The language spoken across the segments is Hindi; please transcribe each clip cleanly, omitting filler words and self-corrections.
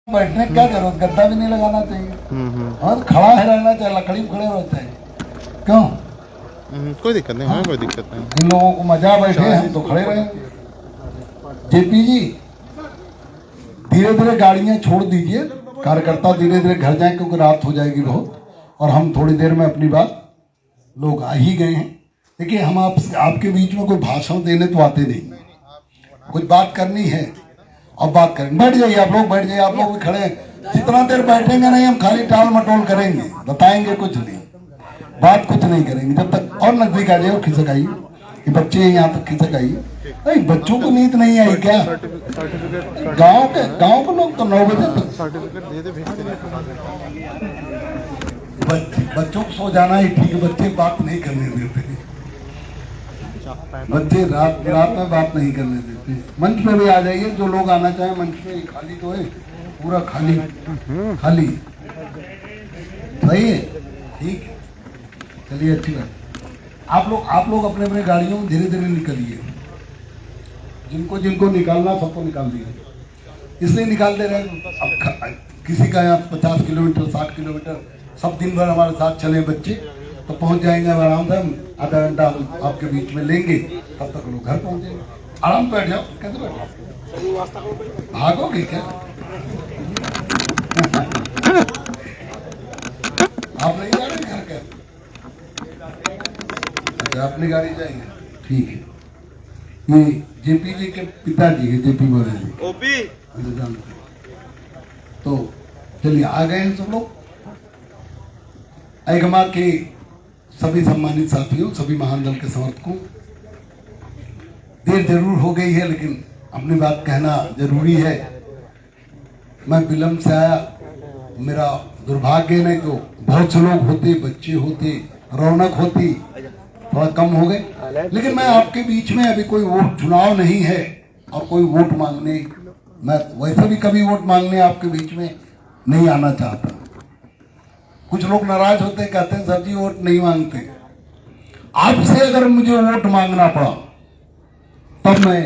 बैठने की क्या जरूरत, गद्दा भी नहीं लगाना चाहिए और खड़ा है रहना चाहिए, लकड़ी में खड़े रहते हैं क्यों? कोई दिक्कत नहीं, हमें कोई दिक्कत नहीं। इन लोगों को मजा बैठे, हम तो खड़े रहे। जेपी जी धीरे धीरे गाड़ियां छोड़ दीजिए, कार्यकर्ता धीरे धीरे घर जाए क्योंकि रात हो जाएगी बहुत, और हम थोड़ी देर में अपनी बात, लोग आ ही गए हैं। देखिए हम आपके बीच में कोई भाषण देने तो आते नहीं, कुछ बात करनी है अब बात करें। बैठ जाइए आप लोग, बैठ जाइए आप लोग भी खड़े हैं। जितना देर बैठेंगे नहीं, हम खाली टाल मटोल करेंगे, बताएंगे कुछ नहीं, बात कुछ नहीं करेंगे जब तक। और नजदीक आ जाइए और खिसक आइए, ये बच्चे हैं यहाँ तक खिसक आइए। नहीं बच्चों को नींद नहीं आई क्या? गांव के लोग तो 9 बजे तक सर्टिफिकेट दे दे, भेज दे। बच्चों को सो जाना ही ठीक है, बच्चे बात नहीं करने देते, बच्चे रात में बात नहीं करने देते। मंच पे भी आ जाइए, जो लोग आना चाहे मंच पे, खाली तो है पूरा, खाली खाली सही है, ठीक है, चलिए अच्छी बात। आप लोग अपने अपने गाड़ियों में धीरे धीरे निकलिए, जिनको जिनको निकालना सबको निकाल दिए, इसलिए निकाल दे रहे हैं। अब किसी का यहाँ 50 किलोमीटर 60 किलोमीटर सब दिन भर हमारे साथ चले बच्चे, तो पहुंच जाएंगे आराम से। हम आधा घंटा आपके बीच में लेंगे, तब तक लोग घर पहुंचेंगे। आराम बैठ जाओ, कैसे बैठ भागोगे क्या? आप नहीं जा रहे घर के? अच्छा अपनी गाड़ी जाएंगे, ठीक है। ये जेपी जी के पिताजी है, जेपी मौर्य जी, ओपी जानते। तो चलिए आ गए हैं सब लोग। आइगमा के सभी सम्मानित साथियों, सभी महान दल के समर्थकों, देर जरूर हो गई है लेकिन अपनी बात कहना जरूरी है। मैं विलंब से आया, मेरा दुर्भाग्य, नहीं तो बहुत से लोग होते, बच्चे होते, रौनक होती, थोड़ा कम हो गए। लेकिन मैं आपके बीच में, अभी कोई वोट चुनाव नहीं है और कोई वोट मांगने, मैं वैसे भी कभी वोट मांगने आपके बीच में नहीं आना चाहता। कुछ लोग नाराज होते हैं, कहते हैं सर जी वोट नहीं मांगते। आपसे अगर मुझे वोट मांगना पड़ा तब मैं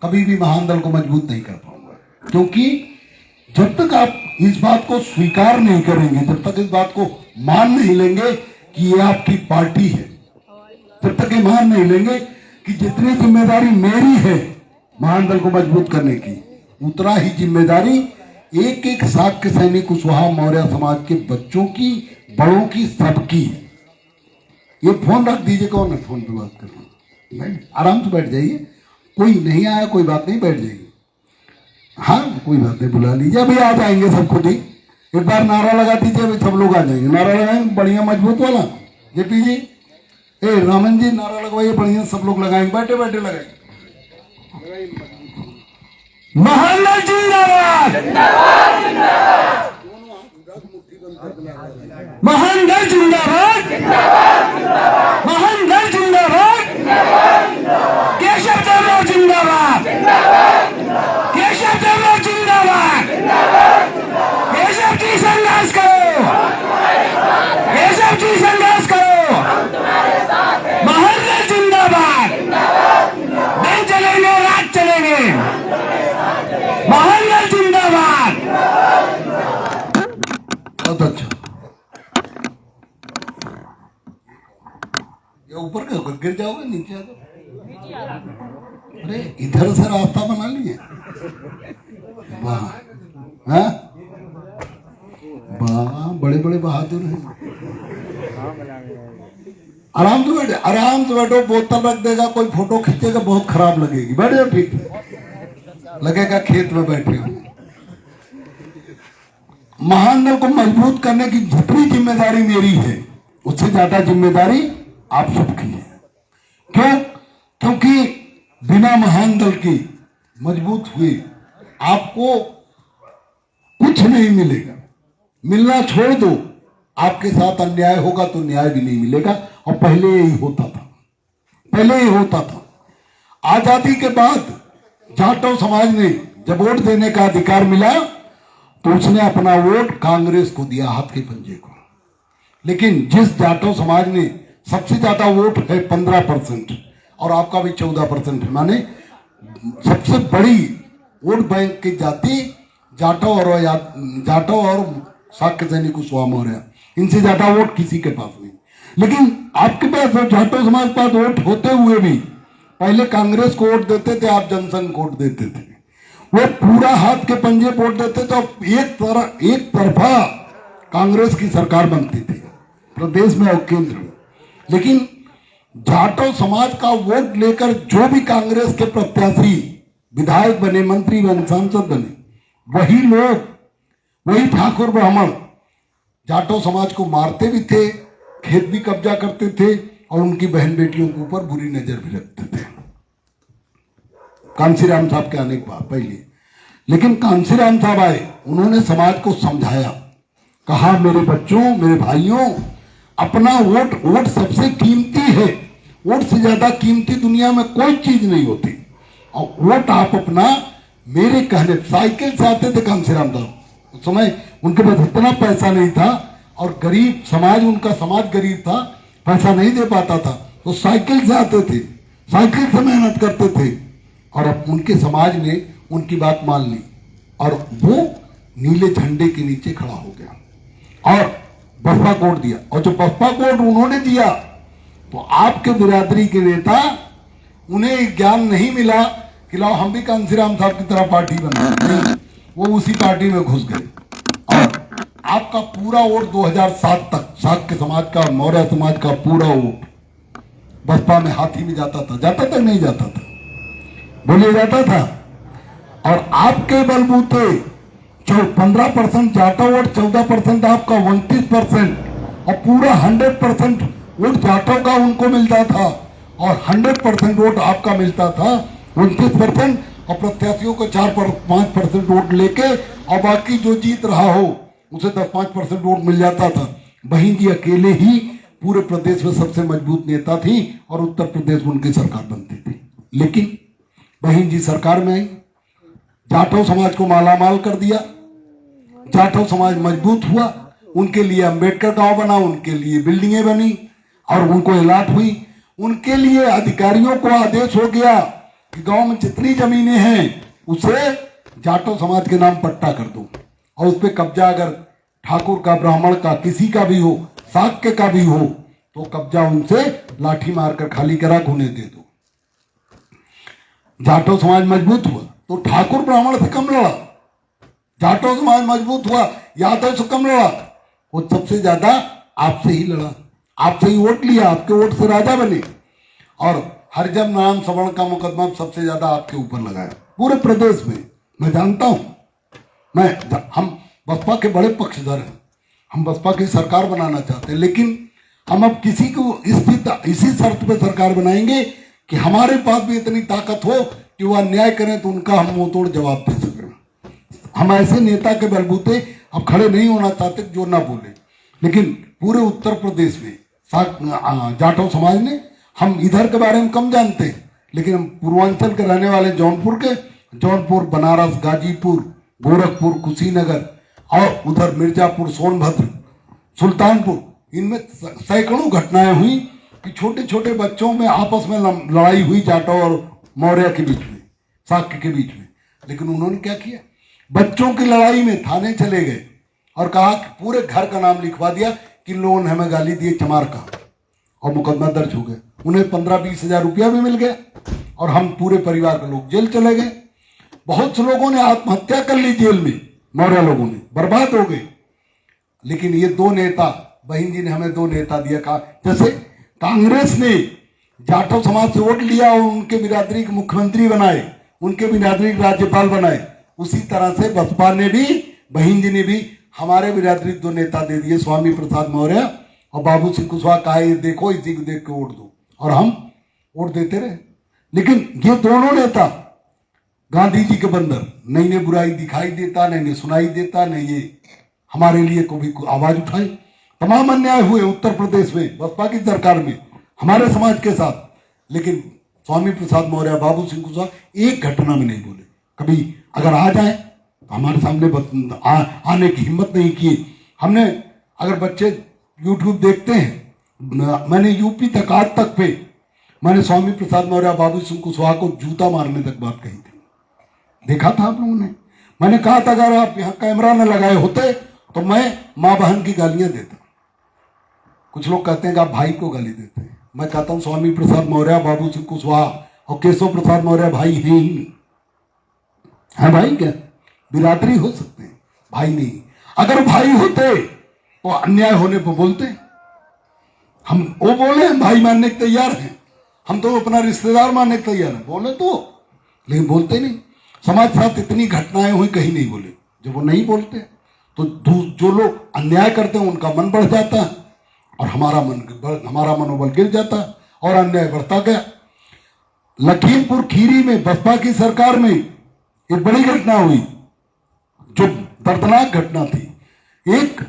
कभी भी महान दल को मजबूत नहीं कर पाऊंगा, क्योंकि जब तक आप इस बात को स्वीकार नहीं करेंगे, जब तक इस बात को मान नहीं लेंगे कि ये आपकी पार्टी है, तब तक ये मान नहीं लेंगे कि जितनी जिम्मेदारी मेरी है महान दल को मजबूत करने की, उतना ही जिम्मेदारी एक एक शाक्य सैनिक कुशवाहा मौर्य समाज के बच्चों की, बड़ों की, सबकी। ये फोन रख दीजिए, कौन है फोन पे बात कर रहा है? आराम से बैठ जाइए, कोई नहीं आया कोई बात नहीं, बैठ जाइए। हाँ कोई बात नहीं, बुला लीजिए, अभी आ जाएंगे सब खुद ही। एक बार नारा लगा दीजिए, अभी सब लोग आ जाएंगे। नारा लगाएंगे बढ़िया मजबूत वाला, जेपी जी, रामन जी नारा लगवाइए बढ़िया, सब लोग लगाएंगे, बैठे बैठे लगाएंगे। महान दल जिंदाबाद, महान दल जिंदाबाद, महान दल जिंदाबाद, केशव देवराव जिंदाबाद, केशव देवराव जिंदाबाद, केशव जी संघर्ष करो, केशव जी संघर्ष करो, महान दल जिंदाबाद, दिन चलेंगे रात चलेंगे, महान दल जिंदाबाद। बहुत अच्छा, ये ऊपर का गिर जाओगे, नीचे आ जाओ। अरे इधर से रास्ता बना लिए, वाह, हाँ वाह, बड़े बड़े बहादुर हैं। आराम से बैठे, आराम से बैठो, बोतल रख देगा कोई, फोटो खींचेगा बहुत खराब लगेगी, बैठ जाओ, ठीक लगेगा खेत में बैठे हो। महान दल को मजबूत करने की जितनी जिम्मेदारी मेरी है, उससे ज्यादा जिम्मेदारी आप सबकी है। क्यों? क्योंकि बिना महान दल की मजबूत हुए आपको कुछ नहीं मिलेगा। मिलना छोड़ दो, आपके साथ अन्याय होगा तो न्याय भी नहीं मिलेगा, और पहले यही होता था, पहले ही होता था। आजादी के बाद जाटों समाज ने जब वोट देने का अधिकार मिला तो उसने अपना वोट कांग्रेस को दिया, हाथ के पंजे को। लेकिन जिस जाटों समाज ने सबसे ज्यादा वोट है 15%, और आपका भी 14% है, माने सबसे बड़ी वोट बैंक की जाति जाटव और साक्य सैनी कुशवाहा मौर्य, इनसे ज्यादा वोट किसी के पास नहीं। लेकिन आपके पास जाटव समाज के पास वोट होते हुए भी पहले कांग्रेस को वोट देते थे, आप जनसंघ को वोट देते थे, वो पूरा हाथ के पंजे वोट देते तो एक तरफा कांग्रेस की सरकार बनती थी प्रदेश में और केंद्र में। लेकिन जाटव समाज का वोट लेकर जो भी कांग्रेस के प्रत्याशी विधायक बने, मंत्री बने, सांसद बने, वही लोग, वही ठाकुर ब्राह्मण जाटव समाज को मारते भी थे, खेत भी कब्जा करते थे और उनकी बहन बेटियों के ऊपर बुरी नजर भी रखते थे कांशीराम साहब के आने के बाद पहले। लेकिन कांशीराम साहब आए, उन्होंने समाज को समझाया, कहा मेरे बच्चों, मेरे भाइयों, अपना वोट सबसे कीमती है, वोट से ज्यादा कीमती दुनिया में कोई चीज नहीं होती। और वोट आप अपना, मेरे कहने, साइकिल से आते थे कांशीराम साहब, उस समय उनके पास इतना पैसा नहीं था और गरीब समाज, उनका समाज गरीब था, पैसा नहीं दे पाता था, तो साइकिल से आते थे, साइकिल से मेहनत करते थे और अब उनके समाज ने उनकी बात मान ली और वो नीले झंडे के नीचे खड़ा हो गया और बसपा को वोट दिया। और जो बसपा को वोट उन्होंने दिया तो आपके बिरादरी के नेता, उन्हें ज्ञान नहीं मिला कि लाओ हम भी कांशीराम साहब की तरह पार्टी बनाए, वो उसी पार्टी में घुस गए और आपका पूरा वोट 2007 तक साक्य समाज का, मौर्य समाज का पूरा वोट बसपा में हाथी में जाता था नहीं जाता था, बोलिए जाता था। और आपके बलबूते जो 15% जाटव वोट, 14% आपका, 29% और पूरा 100% वोट जाटव का उनको मिलता था और 100% वोट आपका मिलता था, 29%, और प्रत्याशियों को 4-5% वोट लेके और बाकी जो जीत रहा हो उसे 10-5% वोट मिल जाता था। बहन जी अकेले ही पूरे प्रदेश में सबसे मजबूत नेता थी और उत्तर प्रदेश में उनकी सरकार बनती थी। लेकिन बहन जी सरकार में आई, जाटव समाज को मालामाल कर दिया, जाटव समाज मजबूत हुआ, उनके लिए अंबेडकर गांव बना, उनके लिए बिल्डिंगें बनी और उनको इलाट हुई, उनके लिए अधिकारियों को आदेश हो गया कि गांव में जितनी जमीनें हैं उसे जाटव समाज के नाम पट्टा कर दो और उस पर कब्जा, अगर ठाकुर का, ब्राह्मण का, किसी का भी हो, साक्य का भी हो, तो कब्जा उनसे लाठी मारकर खाली करा के उन्हें दे दो। जाटव समाज मजबूत हुआ तो ठाकुर ब्राह्मण से कम लड़ा, जाटव समाज मजबूत हुआ यादव से कम लड़ा, वो सबसे ज्यादा आपसे ही लड़ा, आपसे ही वोट लिया, आपके वोट से राजा बने और हरिजन नाम सवर्ण का मुकदमा सबसे ज्यादा आपके ऊपर लगाया पूरे प्रदेश में। मैं जानता हूं, हम बसपा के बड़े पक्षधर हैं, हम बसपा की सरकार बनाना चाहते हैं, लेकिन हम अब किसी को इसी शर्त पे सरकार बनाएंगे कि हमारे पास भी इतनी ताकत हो कि वो अन्याय करें तो उनका हम मुंह तोड़ जवाब दे सकें। हम ऐसे नेता के बलबूते अब खड़े नहीं होना चाहते जो ना बोले। लेकिन पूरे उत्तर प्रदेश में जाटव समाज ने, हम इधर के बारे में कम जानते हैं, लेकिन हम पूर्वांचल के रहने वाले जौनपुर, बनारस, गाजीपुर, गोरखपुर, कुशीनगर और उधर मिर्जापुर, सोनभद्र, सुल्तानपुर, इनमें सैकड़ों घटनाएं हुई कि छोटे छोटे बच्चों में आपस में लड़ाई हुई जाटव और मौर्य के बीच में, साक्य के बीच में। लेकिन उन्होंने क्या किया, बच्चों की लड़ाई में थाने चले गए और कहा कि पूरे घर का नाम लिखवा दिया कि लोन हमें गाली दिए चमार का, और मुकदमा दर्ज हो गया। उन्हें 15-20 हजार रुपया भी मिल गया और हम पूरे परिवार के लोग जेल चले गए। बहुत से लोगों ने आत्महत्या कर ली जेल में, मौर्य लोगों ने, बर्बाद हो गए। लेकिन ये दो नेता, बहन जी ने हमें दो नेता दिया, कहा जैसे कांग्रेस ने जाटव समाज से वोट लिया और उनके बिरादरी के मुख्यमंत्री बनाए, उनके बिरादरी के राज्यपाल बनाए, उसी तरह से बसपा ने भी, बहन जी ने भी हमारे बिरादरी दो नेता दे दिए, स्वामी प्रसाद मौर्य और बाबू सिंह कुशवाहा। कहा ये देखो, इसी को देख के वोट दो, और हम वोट देते रहे। लेकिन ये दोनों नेता गांधी जी के बंदर, नहीं ने बुराई दिखाई देता, नहीं ने सुनाई देता, नहीं ये हमारे लिए कभी आवाज उठाई। तमाम अन्याय हुए उत्तर प्रदेश में बसपा की सरकार में हमारे समाज के साथ, लेकिन स्वामी प्रसाद मौर्य, बाबू सिंह कुशवाहा एक घटना में नहीं बोले। कभी अगर आ जाए तो हमारे सामने आने की हिम्मत नहीं की। हमने, अगर बच्चे यूट्यूब देखते हैं, मैंने यूपी तक, आज तक पे मैंने स्वामी प्रसाद मौर्य, बाबू सिंह कुशवाहा को जूता मारने तक बात कही थी, देखा था आप लोगों ने। मैंने कहा था अगर आप यहाँ कैमरा न लगाए होते तो मैं माँ बहन की गालियां देता। कुछ लोग कहते हैं कि आप भाई को गाली देते हैं। मैं कहता हूं स्वामी प्रसाद मौर्य, बाबू सिंह कुशवाहा और केशव प्रसाद मौर्य भाई हैं ही। है भाई क्या? बिरादरी हो सकते हैं, भाई नहीं। अगर भाई होते तो अन्याय होने पर बोलते। हम वो बोले हम भाई मानने के तैयार हैं, हम तो अपना रिश्तेदार मानने के तैयार हैं, बोले तो, लेकिन बोलते नहीं। समाज साथ इतनी घटनाएं हुई, कहीं नहीं बोले। जब वो नहीं बोलते तो जो लोग अन्याय करते हैं उनका मन बढ़ जाता है और हमारा मनोबल गिर जाता है और अन्याय बढ़ता गया। लखीमपुर खीरी में बसपा की सरकार में एक बड़ी घटना हुई, जो दर्दनाक घटना थी। एक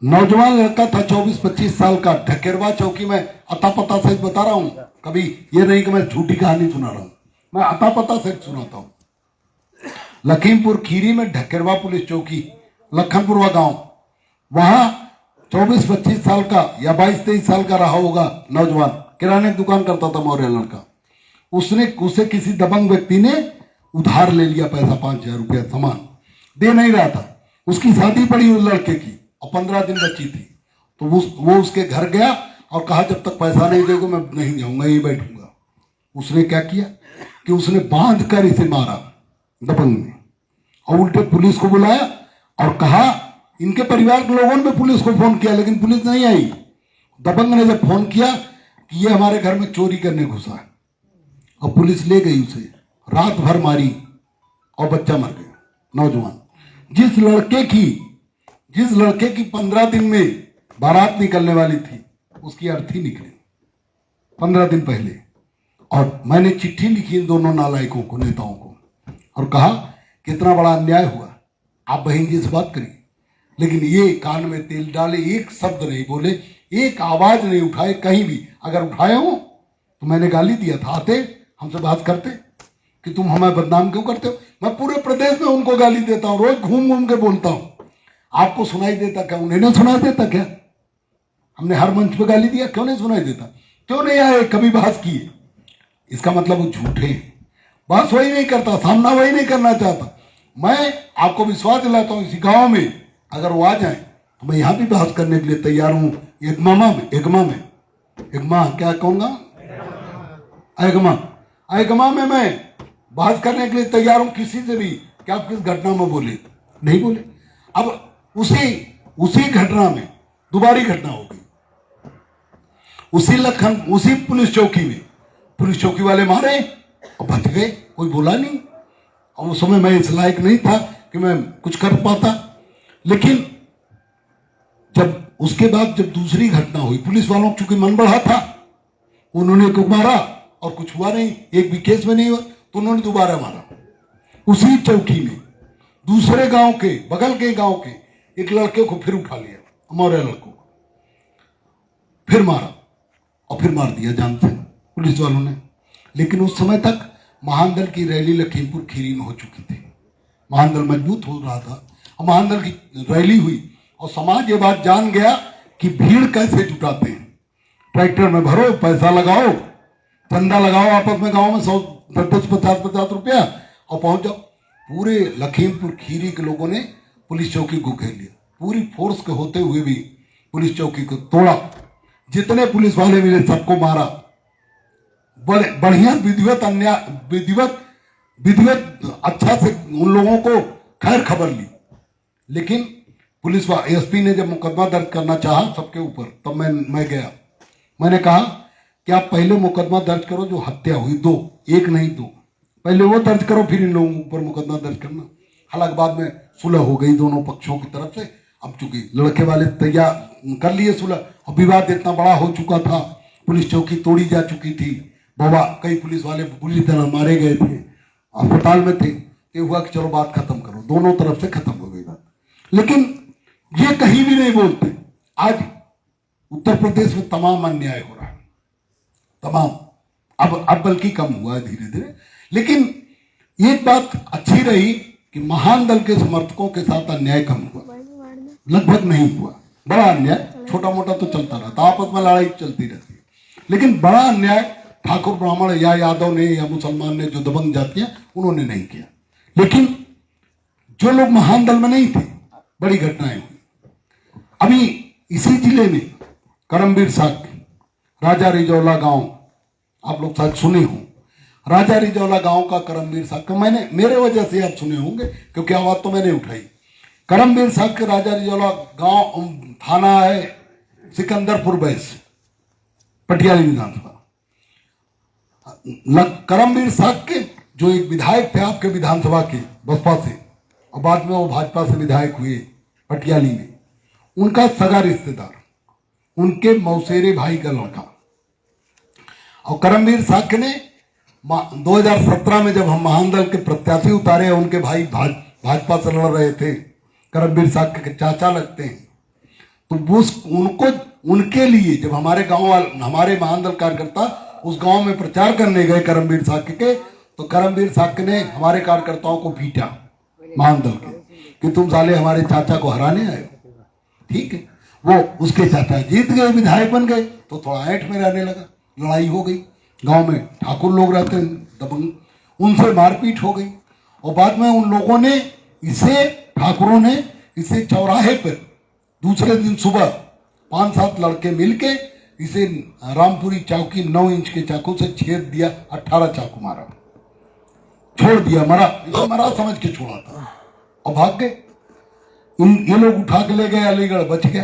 नौजवान लड़का था 24-25 साल का, ढकेरवा चौकी में, अता पता से बता रहा हूं, कभी ये नहीं कि मैं झूठी कहानी सुना रहा हूं, मैं अता पता से सुनाता हूं। लखीमपुर खीरी में ढकेरवा पुलिस चौकी, लखनपुरवा गांव, वहां 24-25 साल का या 22-23 साल का रहा होगा नौजवान, किराने की दुकान करता था मौर्य लड़का। उसे किसी दबंग व्यक्ति ने उधार ले लिया पैसा, 5,000 रुपया, सामान दे नहीं रहा था। उसकी शादी पड़ी उस लड़के की और 15 दिन बची थी। तो वो उसके घर गया और कहा जब तक पैसा नहीं दोगे मैं नहीं जाऊंगा, यही बैठूंगा। उसने क्या किया कि उसने बांध कर इसे मारा दबंग ने, और उल्टे पुलिस को बुलाया और कहा, इनके परिवार के लोगों ने पुलिस को फोन किया लेकिन पुलिस नहीं आई। दबंग ने जब फोन किया कि ये हमारे घर में चोरी करने घुसा है, और पुलिस ले गई उसे, रात भर मारी और बच्चा मर गया, नौजवान। जिस लड़के की 15 दिन में बारात निकलने वाली थी, उसकी अर्थी निकली 15 दिन पहले। और मैंने चिट्ठी लिखी इन दोनों नालायकों को, नेताओं को, और कहा कितना बड़ा अन्याय हुआ, आप बहन जी से बात करिए। लेकिन ये कान में तेल डाले, एक शब्द नहीं बोले, एक आवाज नहीं उठाए कहीं भी। अगर उठाए हो तो मैंने गाली दिया था, आते हमसे बात करते कि तुम हमें बदनाम क्यों करते हो। मैं पूरे प्रदेश में उनको गाली देता हूं, रोज घूम घूम के बोलता हूं। आपको सुनाई देता क्या? उन्हें नहीं सुनाई देता क्या? हमने हर मंच पे गाली दिया, क्यों नहीं सुनाई देता? क्यों नहीं आए कभी बहस किए? इसका मतलब वो झूठे हैं, बहस वही नहीं करता, सामना वही नहीं करना चाहता। मैं आपको विश्वास दिलाता हूं, इसी गांव में अगर वो आ जाए तो मैं यहां भी बहस करने के लिए तैयार हूं। एगमा में मैं बहस करने के लिए तैयार हूं किसी से भी, कि आप किस घटना में बोले, नहीं बोले। अब उसी घटना में दोबारी घटना हो गई, उसी पुलिस चौकी में। पुलिस चौकी वाले मारे और बच गए, कोई बोला नहीं। और उस समय मैं इस लायक नहीं था कि मैं कुछ कर पाता। लेकिन जब उसके बाद जब दूसरी घटना हुई, पुलिस वालों को चूंकि मन बढ़ा था, उन्होंने को मारा और कुछ हुआ नहीं, एक भी केस में नहीं हुआ, तो उन्होंने दोबारा मारा। उसी चौकी में दूसरे गांव के, बगल के गांव के एक लड़के को फिर उठा लिया, मौर्य लड़कों को फिर मारा और फिर मार दिया जान से पुलिस वालों ने। लेकिन उस समय तक महान दल की रैली लखीमपुर खीरी में हो चुकी थी, महान दल मजबूत हो रहा था और महान दल की रैली हुई और समाज ये बात जान गया कि भीड़ कैसे जुटाते हैं। ट्रैक्टर में भरो, पैसा लगाओ, चंदा लगाओ आपस में, गांव में 100, 10, 50 रुपया और पहुंच जाओ। पूरे लखीमपुर खीरी के लोगों ने पुलिस चौकी को घेर लिया, पूरी फोर्स के होते हुए भी पुलिस चौकी को तोड़ा। जितने पुलिस वाले मिले सबको मारा, बढ़िया विधिवत अच्छा से उन लोगों को खैर खबर ली। लेकिन पुलिस एसपी ने जब मुकदमा दर्ज करना चाहा सबके ऊपर, तब मैं गया। मैंने कहा कि आप पहले मुकदमा दर्ज करो, जो हत्या हुई 2, 1 नहीं 2, पहले वो दर्ज करो, फिर इन लोगों के ऊपर मुकदमा दर्ज करना। हालांकि बाद में सुलह हो गई दोनों पक्षों की तरफ से। अब चूंकि लड़के वाले तैयार कर लिए सुलह, और विवाद इतना बड़ा हो चुका था, पुलिस चौकी तोड़ी जा चुकी थी, बाबा कई पुलिस वाले बुरी तरह मारे गए थे, अस्पताल में थे। ये हुआ कि चलो बात खत्म करो, दोनों तरफ से खत्म हो गई बात। लेकिन ये कहीं भी नहीं बोलते। आज उत्तर प्रदेश में तमाम अन्याय हो रहा है, तमाम। अब बल्कि कम हुआ है धीरे धीरे। लेकिन एक बात अच्छी रही कि महान दल के समर्थकों के साथ अन्याय कम हुआ, लगभग नहीं हुआ। बड़ा अन्याय छोटा मोटा तो चलता रहता, आपस में लड़ाई चलती रहती है, लेकिन बड़ा अन्याय ठाकुर ब्राह्मण या यादव ने या मुसलमान ने, जो दबंग जातियां, उन्होंने नहीं किया। लेकिन जो लोग महान दल में नहीं थे, बड़ी घटनाएं हुई। अभी इसी जिले में करमवीर साक्य, राजा रिजौला गांव, आप लोग शायद सुने हो, राजा रिजौला गांव का करमवीर साक्य, मैंने मेरे वजह से आप सुने होंगे क्योंकि आवाज तो मैंने उठाई। करमवीर साक्य राजा रिजौला गांव, थाना है सिकंदरपुर बैस, पटियाली विधानसभा। करमवीर साक्य जो एक विधायक थे आपके विधानसभा के बसपा से, और बाद में वो भाजपा से विधायक हुए पटियाली में, उनका सगा रिश्तेदार, उनके मौसेरे भाई का लड़का। और करमवीर साक्य ने 2017 में जब हम महान दल के प्रत्याशी उतारे, उनके भाई भाजपा से लड़ रहे थे, करमवीर साक्य के चाचा लगते हैं, तो उनको उनके लिए जब हमारे गांव वाले, हमारे महान दल कार्यकर्ता उस गांव में प्रचार करने गए करमवीर साक्य के, तो करमवीर साक्य ने हमारे कार्यकर्ताओं को पीटा महान दल के कि तुम साले हमारे चाचा को हराने आए हो। ठीक है, वो उसके चाचा जीत गए, विधायक बन गए, तो थोड़ा ऐठ में रहने लगा, लड़ाई हो गई। गांव में ठाकुर लोग रहते हैं दबंग, उनसे मारपीट हो गई। और बाद में उन लोगों ने इसे, ठाकुरों ने इसे चौराहे पर दूसरे दिन सुबह 5-7 लड़के मिलके इसे रामपुरी चाकू 9 इंच के चाकू से छेद दिया, 18 चाकू मारा, छोड़ दिया, मरा, इसे मरा समझ के छोड़ा था और भाग गए। ये लोग उठा के ले गए अलीगढ़, बच गया।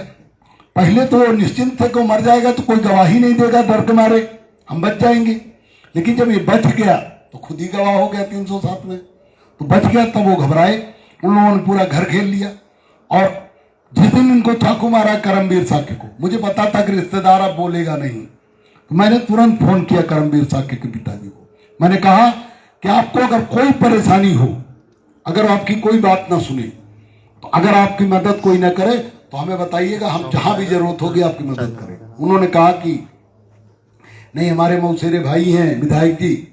पहले तो निश्चिंत थे कि मर जाएगा तो कोई गवाही नहीं देगा, डर के मारे हम बच जाएंगे। लेकिन जब ये बच गया तो खुद ही गवाह हो गया 307 में, तो बच गया। तब वो घबराए, उन लोगों ने पूरा घर घेर लिया। और जिस दिन इनको चाकू मारा करमवीर साक्य को, मुझे पता था कि रिश्तेदार अब बोलेगा नहीं, तो मैंने तुरंत फोन किया करमवीर साक्य के पिताजी को। मैंने कहा कि आपको अगर कोई परेशानी हो, अगर आपकी कोई बात ना सुने, तो अगर आपकी मदद कोई ना करे तो हमें बताइएगा, हम जहां भी जरूरत होगी आपकी मदद करेंगे। उन्होंने कहा कि नहीं, हमारे मौसेरे भाई हैं विधायक जी,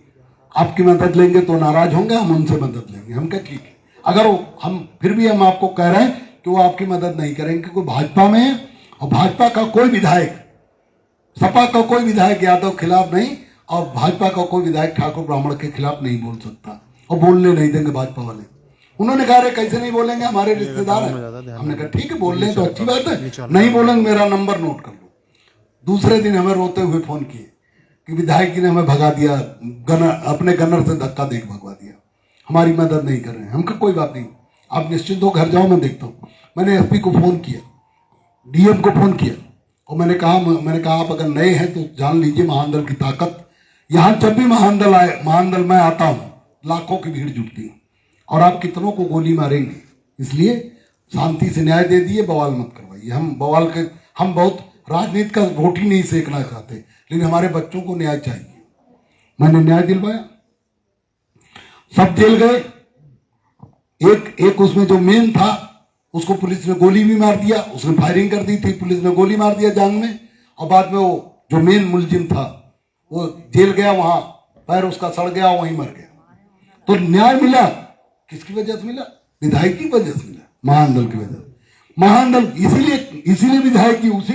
आपकी मदद लेंगे तो नाराज होंगे, हम उनसे मदद लेंगे। हम कहा ठीक है, अगर हम फिर भी हम आपको कह रहे हैं कि वो आपकी मदद नहीं करेंगे, क्योंकि भाजपा में है और भाजपा का कोई विधायक, सपा का कोई विधायक यादव खिलाफ नहीं और भाजपा का कोई विधायक ठाकुर ब्राह्मण के खिलाफ नहीं बोल सकता, और बोलने नहीं देंगे भाजपा वाले। उन्होंने कहा कैसे नहीं बोलेंगे, हमारे रिश्तेदार हैं। हमने कहा ठीक है, बोल लें तो अच्छी बात है, नहीं बोलेंगे मेरा नंबर नोट कर लो। दूसरे दिन हमें रोते हुए फोन किए कि विधायक जी ने हमें भगा दिया, अपने गनर से धक्का देकर भगवा दिया, हमारी मदद नहीं कर रहे हैं। हम कहा कोई बात नहीं, आप निश्चिंत हो, घर जाओ, मैं देखता हूँ। मैंने एसपी को फोन किया, डीएम को फोन किया, और मैंने कहा आप अगर नए हैं तो जान लीजिए महान दल की ताकत। यहाँ जब भी महान दल मैं आता हूँ, लाखों की भीड़ जुटती है और आप कितनों को गोली मारेंगे, इसलिए शांति से न्याय दे दिए, बवाल मत करवाइए। हम बहुत राजनीति का रोटी नहीं सेकना चाहते, लेकिन हमारे बच्चों को न्याय चाहिए। मैंने न्याय दिलवाया, सब जेल गए। एक उसमें जो मेन था उसको पुलिस ने गोली भी मार दिया, उसने फायरिंग कर दी थी, पुलिस ने गोली मार दिया जांग में, और बाद में वो जो मेन मुलजिम था वो जेल गया, वहां पैर उसका सड़ गया, वहीं मर गया। तो न्याय मिला, किसकी वजह से मिला? विधायक की वजह से मिला, महान दल की वजह से। महान दल इसीलिए विधायक की उसी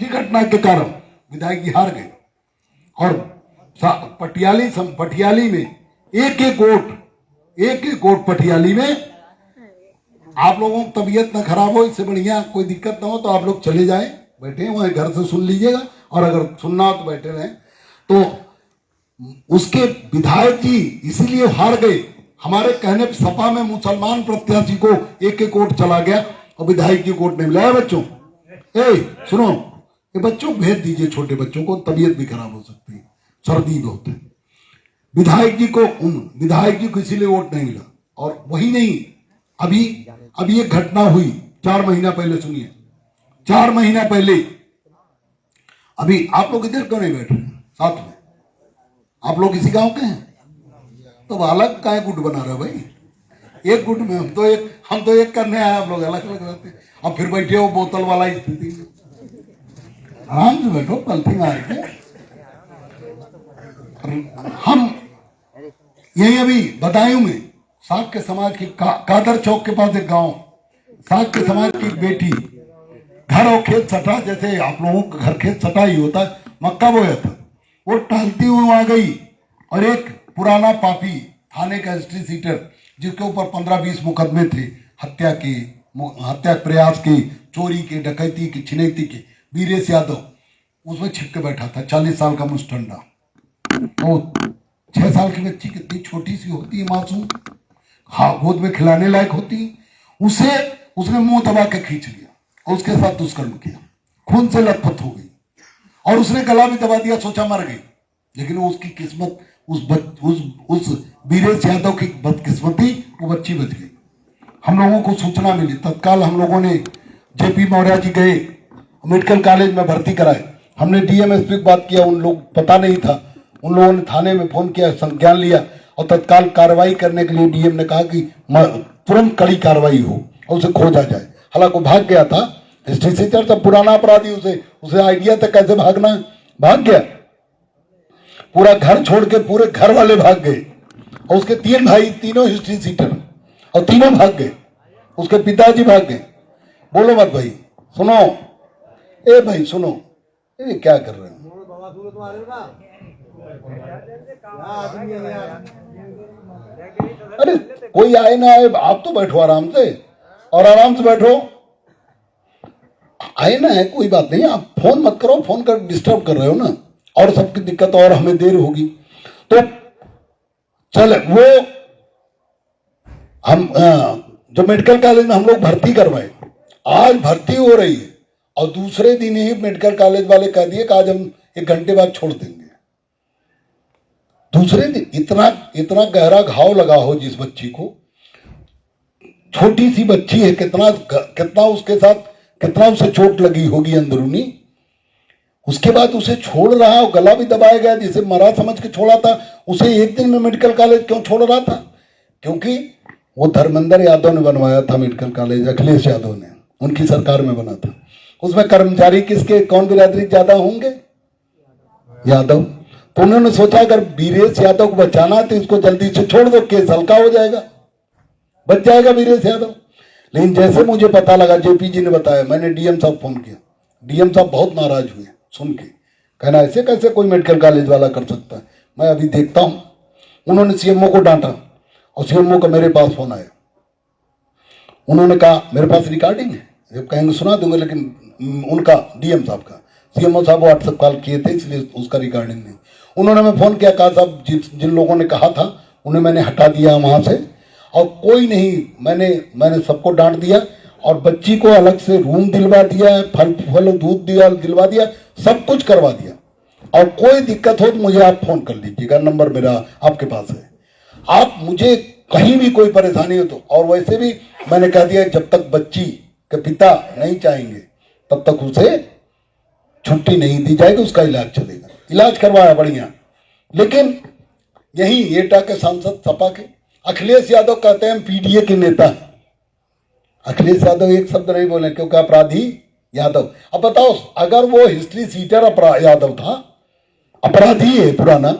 घटना के कारण विधायक जी हार गए। और पटियाली में एक एक वोट पटियाली में, आप लोगों की तबीयत ना खराब हो, इससे बढ़िया कोई दिक्कत ना हो तो आप लोग चले जाएं, बैठे वहां घर से सुन लीजिएगा, और अगर सुनना हो तो बैठे रहें। तो उसके विधायक जी इसीलिए हार गए, हमारे कहने पर सपा में मुसलमान प्रत्याशी को एक वोट चला गया और विधायक जी को वोट नहीं मिला। बच्चों सुनो, ये बच्चों को भेज दीजिए, छोटे बच्चों को, तबीयत भी खराब हो सकती है, सर्दी बहुत है। विधायक जी को इसीलिए वोट नहीं मिला। और वही नहीं, अभी एक घटना हुई 4 महीना पहले, सुनिए, 4 महीना पहले, अभी आप लोग इधर क्यों नहीं बैठ रहे साथ में? आप लोग इसी गांव के हैं, तो अलग का गुट बना रहे भाई? एक गुट में हम तो एक करने आए, आप लोग अलग अलग रहते। अब फिर बैठे हो बोतल वाला स्थिति में, आराम से बैठो, पलथी मार के। हम यही अभी बदायूं में साक्य समाज की कादर चौक के पास एक गांव, साक्य समाज की एक बेटी, घर और खेत सटा, जैसे आप लोगों का घर खेत सटा ही होता है, मक्का बोया था, वो टहलती हुई आ गई और एक पुराना पापी थाने का हिस्ट्री सीटर, जिसके ऊपर 15-20 मुकदमे थे, हत्या की, हत्या प्रयास की, चोरी की, डकैती की, छिनैती की, वीरेश यादव उसमें छिप के बैठा था। 40 साल का मुस्टंडा। तो 6 साल की बच्ची कितनी छोटी सी होती है, मासूम, हाँ गोद में खिलाने लायक होती, उसे उसने मुंह दबा के खींच लिया और उसके साथ दुष्कर्म किया, खून से लथपथ हो गई और उसने गला भी दबा दिया, सोचा मर गई। लेकिन उसकी किस्मत, उस वीरेश यादव की बदकिस्मती, वो बच्ची बच गई। हम लोगों को सूचना मिली, तत्काल हम लोगों ने जेपी मौर्य जी गए, मेडिकल कॉलेज में भर्ती कराए। हमने डीएमएसपी को बात किया, उन लोग पता नहीं था, उन लोगों ने थाने में फोन किया, संज्ञान लिया और तत्काल कार्रवाई करने के लिए डीएम ने कहा कि तुरंत कड़ी कार्रवाई हो और उसे खोजा जाए। हालांकि भाग गया था, हिस्ट्री सीटर सब पुराना अपराधी, उसे आइडिया था कैसे भागना, भाग गया। पूरा घर छोड़ के पूरे घर वाले भाग गए और उसके 3 भाई, तीनों हिस्ट्री सीटर, और तीनों भाग गए। उसके पिताजी भाग गए। बोलो मत भाई, सुनो, ए भाई सुनो, ये क्या कर रहे हो? अरे कोई आए ना आए, आप तो बैठो आराम से, और आराम से बैठो। आए ना है कोई बात नहीं, आप फोन मत करो, फोन कर डिस्टर्ब कर रहे हो ना, और सबकी दिक्कत और हमें देर होगी। तो चल वो हम जो मेडिकल कॉलेज में हम लोग भर्ती करवाए, आज भर्ती हो रही है और दूसरे दिन ही मेडिकल कॉलेज वाले कह दिए कि आज हम 1 घंटे बाद छोड़ देंगे। दूसरे दिन इतना गहरा घाव लगा हो जिस बच्ची को, छोटी सी बच्ची है, कितना उसके साथ, कितना उसे चोट लगी होगी अंदरूनी। उसके बाद उसे छोड़ रहा और गला भी दबाया गया, जिसे मरा समझ के छोड़ा था, उसे 1 दिन में मेडिकल कॉलेज क्यों छोड़ रहा था? क्योंकि वो धर्मेंद्र यादव ने बनवाया था मेडिकल कॉलेज, अखिलेश यादव ने, उनकी सरकार में बना था। उसमें कर्मचारी किसके, कौन बिरादरी ज्यादा होंगे? यादव। तो उन्होंने सोचा अगर वीरेश यादव को बचाना है तो इसको जल्दी से छोड़ दो, केस हल्का हो जाएगा, बच जाएगा वीरेश यादव। लेकिन जैसे मुझे पता लगा, जेपी जी ने बताया, मैंने डीएम साहब फोन किया, डीएम साहब बहुत नाराज हुए सुन के, कहना ऐसे कैसे कोई मेडिकल कॉलेज वाला कर सकता है, मैं अभी देखता हूं। उन्होंने सीएमओ को डांटा और सीएमओ का मेरे पास फोन आया। उन्होंने कहा मेरे पास रिकॉर्डिंग है, जब कहेंगे सुना दूंगा, लेकिन उनका डीएम साहब का, सीएमओ साहब व्हाट्सएप कॉल किए थे इसलिए उसका रिकॉर्डिंग नहीं। उन्होंने मैं फोन किया, कहा साहब जिन लोगों ने कहा था उन्हें मैंने हटा दिया वहां से, और कोई नहीं, मैंने सबको डांट दिया और बच्ची को अलग से रूम दिलवा दिया, फल दूध दिलवा दिया, सब कुछ करवा दिया। और कोई दिक्कत हो तो मुझे आप फोन कर लीजिएगा, नंबर मेरा आपके पास है, आप मुझे कहीं भी कोई परेशानी हो तो। और वैसे भी मैंने कह दिया जब तक बच्ची के पिता नहीं चाहेंगे तब तक उसे छुट्टी नहीं दी जाएगी, उसका इलाज चलेगा। इलाज करवाया बढ़िया। लेकिन यही एटा के सांसद सपा के अखिलेश यादव कहते हैं पीडीए के नेता। अखिलेश यादव एक शब्द नहीं बोले क्योंकि अपराधी यादव। अब बताओ, अगर वो हिस्ट्री सीटर यादव था, अपराधी है पुराना,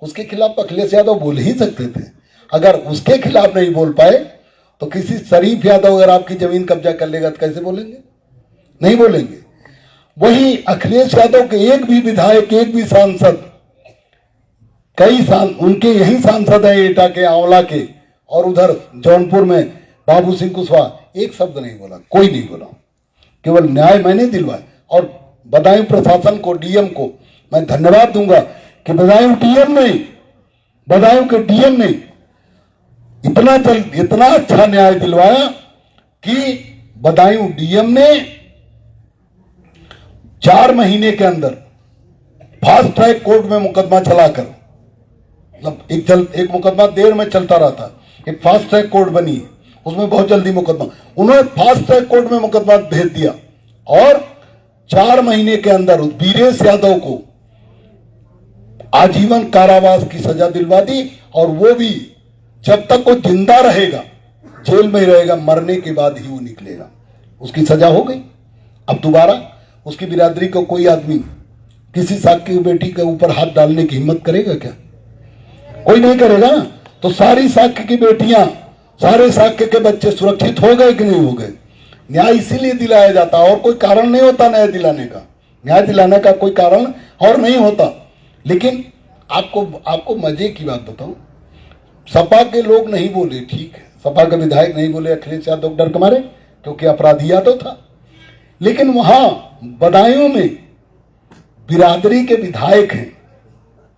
उसके खिलाफ तो अखिलेश यादव बोल ही सकते थे। अगर उसके खिलाफ नहीं बोल पाए तो किसी शरीफ यादव अगर आपकी जमीन कब्जा कर लेगा तो कैसे बोलेंगे? नहीं बोलेंगे। वही अखिलेश यादव के एक भी विधायक, एक भी सांसद, उनके यही सांसद है एटा के, आंवला के, और उधर जौनपुर में बाबू सिंह कुशवाहा, एक शब्द नहीं बोला, कोई नहीं बोला। केवल न्याय मैंने दिलवाया। और बदायूं प्रशासन को, डीएम को मैं धन्यवाद दूंगा कि बदायूं के डीएम ने इतना अच्छा न्याय दिलवाया कि बदायूं डीएम ने 4 महीने के अंदर फास्ट ट्रैक कोर्ट में मुकदमा चलाकर, मतलब एक मुकदमा देर में चलता रहा था, एक फास्ट ट्रैक कोर्ट बनी, उसमें बहुत जल्दी मुकदमा, उन्होंने फास्ट ट्रैक कोर्ट में मुकदमा भेज दिया और 4 महीने के अंदर वीरेश यादव को आजीवन कारावास की सजा दिलवा दी। और वो भी जब तक वो जिंदा रहेगा जेल में ही रहेगा, मरने के बाद ही वो निकलेगा। उसकी सजा हो गई। अब दोबारा उसकी बिरादरी को कोई आदमी किसी साक्य की बेटी के ऊपर हाथ डालने की हिम्मत करेगा क्या? कोई नहीं करेगा। तो सारी साक्य की बेटियां, सारे साक्य के बच्चे सुरक्षित हो गए कि नहीं हो गए? न्याय इसीलिए दिलाया जाता, और कोई कारण नहीं होता न्याय दिलाने का। न्याय दिलाने का कोई कारण और नहीं होता। लेकिन आपको मजे की बात बताऊं, सपा के लोग नहीं बोले, ठीक है, सपा के विधायक नहीं बोले अखिलेश यादव डर के मारे, क्योंकि अपराधी यादव था। लेकिन वहां बदायूं में बिरादरी के विधायक हैं,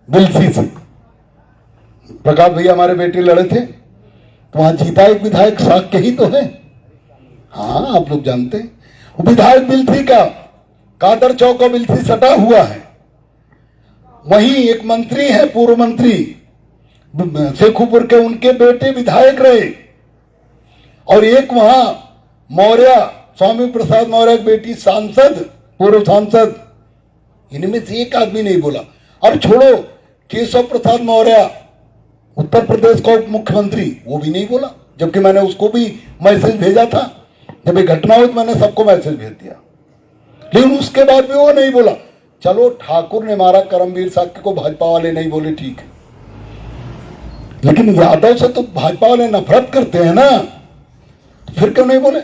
बिलसी से प्रकाश भैया हमारे बेटे लड़े थे, तो वहां जीता एक विधायक साग के ही तो है। हाँ, आप लोग जानते हैं वो विधायक बिलसी का कादर चौक का बिलसी सटा हुआ है। वहीं एक मंत्री है, पूर्व मंत्री शेखुपुर के, उनके बेटे विधायक रहे। और एक वहां मौर्य, स्वामी प्रसाद मौर्य की बेटी सांसद, पूर्व सांसद। इनमें से एक आदमी नहीं बोला। और छोड़ो, केशव प्रसाद मौर्य उत्तर प्रदेश का उप मुख्यमंत्री, वो भी नहीं बोला, जबकि मैंने उसको भी मैसेज भेजा था। जब ये घटना हुई तो मैंने सबको मैसेज भेज दिया, लेकिन उसके बाद भी वो नहीं बोला। चलो, ठाकुर ने मारा करमवीर साक्य को, भाजपा वाले नहीं बोले, ठीक है, लेकिन यादव से तो भाजपा वाले नफरत करते हैं ना, तो फिर क्यों नहीं बोले?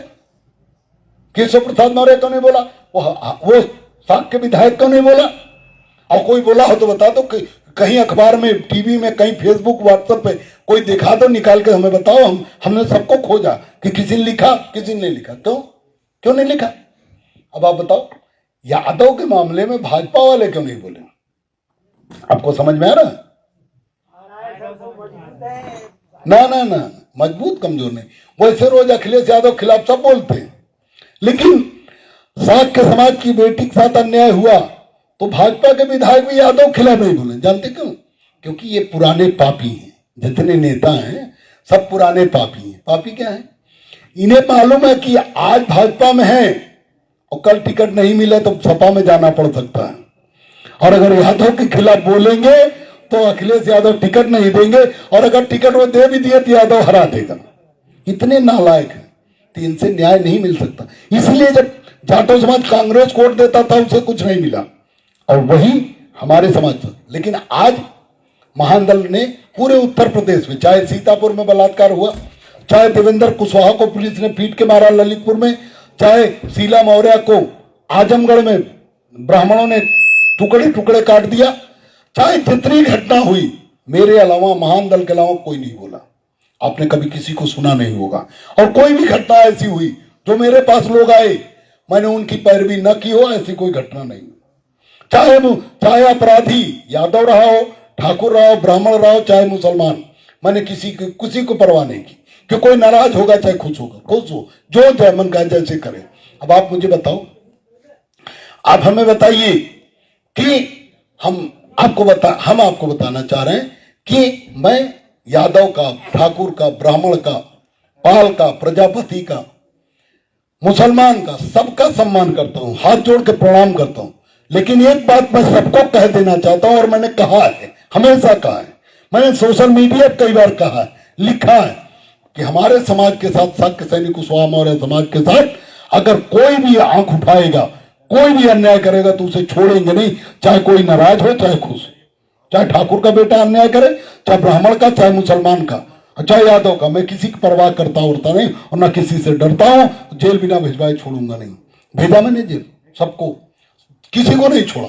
केशव प्रसाद मौर्य क्यों नहीं बोला? वो साक्य विधायक क्यों नहीं बोला? और कोई बोला हो तो बता दो, कहीं अखबार में, टीवी में, कहीं फेसबुक व्हाट्सएप पे कोई दिखा दो, निकाल के हमें बताओ। हमने सबको खोजा कि किसी ने लिखा, किसी ने नहीं लिखा। क्यों नहीं लिखा? अब आप बताओ, यादव के मामले में भाजपा वाले क्यों नहीं बोले? आपको समझ में आ रहा है? ना, मजबूत कमजोर नहीं। वैसे रोज अखिलेश यादव खिलाफ सब बोलते हैं, लेकिन साक्य समाज की बेटी के साथ अन्याय हुआ तो भाजपा के विधायक भी यादव खिलाफ नहीं बोले। जानते क्यों? क्योंकि ये पुराने पापी हैं। जितने नेता हैं सब पुराने पापी हैं। पापी क्या है? इन्हें मालूम है कि आज भाजपा में है और कल टिकट नहीं मिले तो सपा में जाना पड़ सकता है, और अगर यादव के खिलाफ बोलेंगे तो अखिलेश यादव टिकट नहीं देंगे, और अगर टिकट वो दे भी दिए तो यादव हरा देगा। इतने नालायक हैं, तो इनसे न्याय नहीं मिल सकता। इसलिए जब जाटव समाज कांग्रेस को वोट देता था, उसे कुछ नहीं मिला, और वही हमारे समाज पर। लेकिन आज महादल ने पूरे उत्तर प्रदेश में, चाहे सीतापुर में बलात्कार हुआ, चाहे देवेंद्र कुशवाहा को पुलिस ने पीट के मारा ललितपुर में, चाहे शीला मौर्य को आजमगढ़ में ब्राह्मणों ने टुकड़े टुकड़े काट दिया, चाहे जितनी घटना हुई, मेरे अलावा, महादल के अलावा कोई नहीं बोला। आपने कभी किसी को सुना नहीं होगा। और कोई भी घटना ऐसी हुई जो मेरे पास लोग आए, मैंने उनकी पैरवी न की हो, ऐसी कोई घटना नहीं। चाहे अपराधी यादव रहा हो, ठाकुर रहा हो, ब्राह्मण रहा हो, चाहे मुसलमान, मैंने किसी को परवाह नहीं की कि कोई नाराज होगा चाहे खुश होगा, खुश हो, जो जय मन का जैसे करे। अब आप मुझे बताओ, आप हमें बताइए कि हम आपको बताना चाह रहे हैं कि मैं यादव का, ठाकुर का, ब्राह्मण का, पाल का, प्रजापति का, मुसलमान का, सबका सम्मान करता हूं, हाथ जोड़ के प्रणाम करता हूं। लेकिन एक बात मैं सबको कह देना चाहता हूं, और मैंने कहा है, हमेशा कहा है, मैंने सोशल मीडिया पर कई बार कहा है, लिखा है कि हमारे समाज के साथ, साक्य सैनिक कुशवाहा मौर्य समाज के साथ अगर कोई भी आंख उठाएगा, कोई भी अन्याय करेगा तो उसे छोड़ेंगे नहीं, चाहे कोई नाराज हो, चाहे खुश हो। चाहे ठाकुर का बेटा अन्याय करे, चाहे ब्राह्मण का, चाहे मुसलमान का, चाहे यादव का, मैं किसी की परवाह करता उड़ता नहीं, और ना किसी से डरता हूं। जेल बिना भिजवाए छोड़ूंगा नहीं। भेजा मैंने जेल सबको, किसी को नहीं छोड़ा।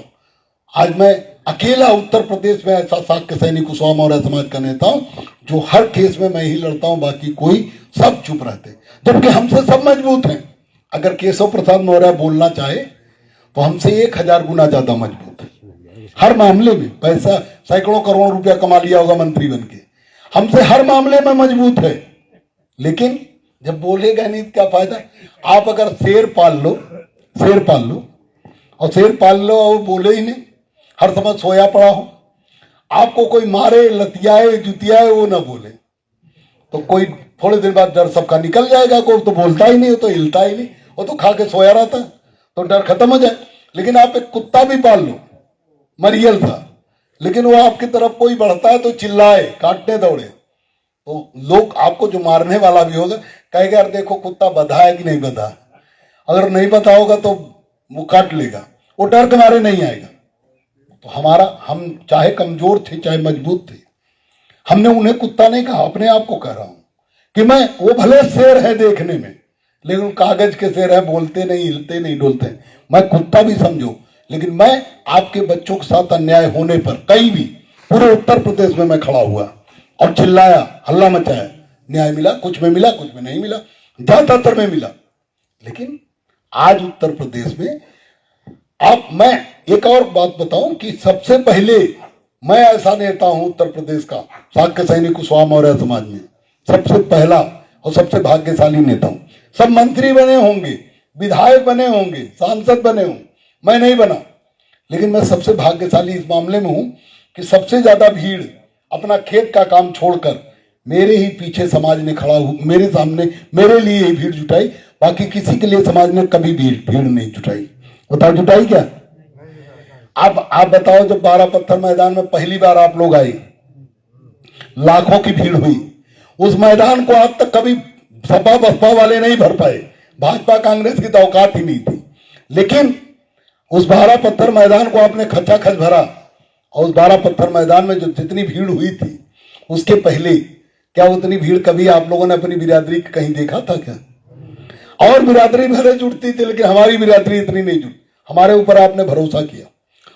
आज मैं अकेला उत्तर प्रदेश में ऐसा साक्य सैनिक कुशवाहा मौर्य समाज का नेता हूं जो हर केस में मैं ही लड़ता हूं, बाकी कोई सब चुप रहते, जबकि हमसे सब मजबूत हैं। अगर केशव प्रसाद मौर्य बोलना चाहे तो हमसे 1000 गुना ज्यादा मजबूत है। हर मामले में पैसा, सैकड़ों करोड़ रुपया कमा लिया होगा मंत्री बनके, हमसे हर मामले में मजबूत है। लेकिन जब बोलेगा नहीं तो क्या फायदा? आप अगर शेर पाल लो और वो बोले ही नहीं, हर समय सोया पड़ा हो, आपको कोई मारे, लतियाए, जुतियाए, वो ना बोले, तो कोई थोड़े दिन बाद डर सबका निकल जाएगा। कोई तो बोलता ही नहीं, वो तो हिलता ही नहीं, वो तो खा के सोया रहता, तो डर खत्म हो जाए। लेकिन आप एक कुत्ता भी पाल लो, मरियल था, लेकिन वो आपकी तरफ कोई बढ़ता है तो चिल्लाए, काटने दौड़े, तो लोग आपको जो मारने वाला भी होगा कहेगा यार देखो कुत्ता बधा है कि नहीं बधा, अगर नहीं बधा होगा तो वो काट लेगा, वो डर के मारे नहीं आएगा। तो हम चाहे कमजोर थे चाहे मजबूत थे, हमने उन्हें कुत्ता नहीं कहा, अपने आप को कह रहा हूं कि मैं, वो भले शेर है देखने में, लेकिन कागज के शेर है, बोलते नहीं, हिलते नहीं, डोलते। मैं कुत्ता भी समझो, लेकिन मैं आपके बच्चों के साथ अन्याय होने पर कहीं भी, पूरे उत्तर प्रदेश में मैं खड़ा हुआ और चिल्लाया, हल्ला मचाया, न्याय मिला, कुछ में मिला, कुछ में नहीं मिला, ज्यादातर में मिला। लेकिन आज उत्तर प्रदेश में अब मैं एक और बात बताऊं कि सबसे पहले मैं ऐसा नेता हूं उत्तर प्रदेश का, शाक्य सैनिक कुशवाहा मौर्य समाज में सबसे पहला और सबसे भाग्यशाली नेता हूं। सब मंत्री बने होंगे, विधायक बने होंगे, सांसद बने होंगे, मैं नहीं बना, लेकिन मैं सबसे भाग्यशाली इस मामले में हूं कि सबसे ज्यादा भीड़ अपना खेत का काम छोड़कर मेरे ही पीछे समाज ने खड़ा हो, मेरे सामने मेरे लिए ही भीड़ जुटाई। बाकी किसी के लिए समाज ने कभी भीड़ नहीं जुटाई। बताओ जुटाई क्या? अब आप बताओ, जब 12 पत्थर मैदान में पहली बार आप लोग आए, लाखों की भीड़ हुई, उस मैदान को आज तक कभी सपा बसपा वाले नहीं भर पाए, भाजपा कांग्रेस की तो औकात ही नहीं थी। लेकिन उस 12 पत्थर मैदान को आपने खचाखच भरा, और उस 12 पत्थर मैदान में जो जितनी भीड़ हुई थी, उसके पहले क्या उतनी भीड़ कभी आप लोगों ने अपनी बिरादरी कहीं देखा था क्या? और बिरादरी भले जुटती थी, लेकिन हमारी बिरादरी इतनी नहीं जुटी। हमारे ऊपर आपने भरोसा किया,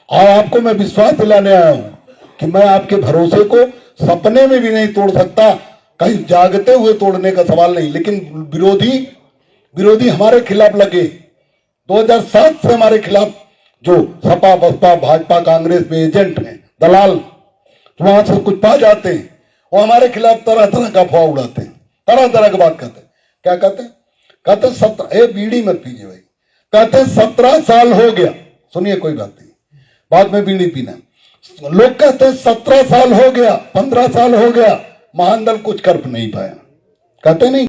और आपको मैं विश्वास दिलाने आया हूं कि मैं आपके भरोसे को सपने में भी नहीं तोड़ सकता, कहीं जागते हुए तोड़ने का सवाल नहीं। लेकिन विरोधी हमारे खिलाफ लगे, 2007 से हमारे खिलाफ जो सपा बसपा भाजपा कांग्रेस में एजेंट हैं, दलाल वहां से कुछ पा जाते हैं, वो हमारे खिलाफ तरह तरह का अफवाह उड़ाते हैं, तरह तरह की बात करते हैं। क्या कहते हैं? कहते 17 बीड़ी मत पीजिए भाई, कहते 17 साल हो गया, सुनिए कोई बात नहीं, बाद में बीड़ी पीना। लोग कहते हैं 17 साल हो गया, 15 साल हो गया, महान दल कुछ कर नहीं पाया, कहते नहीं।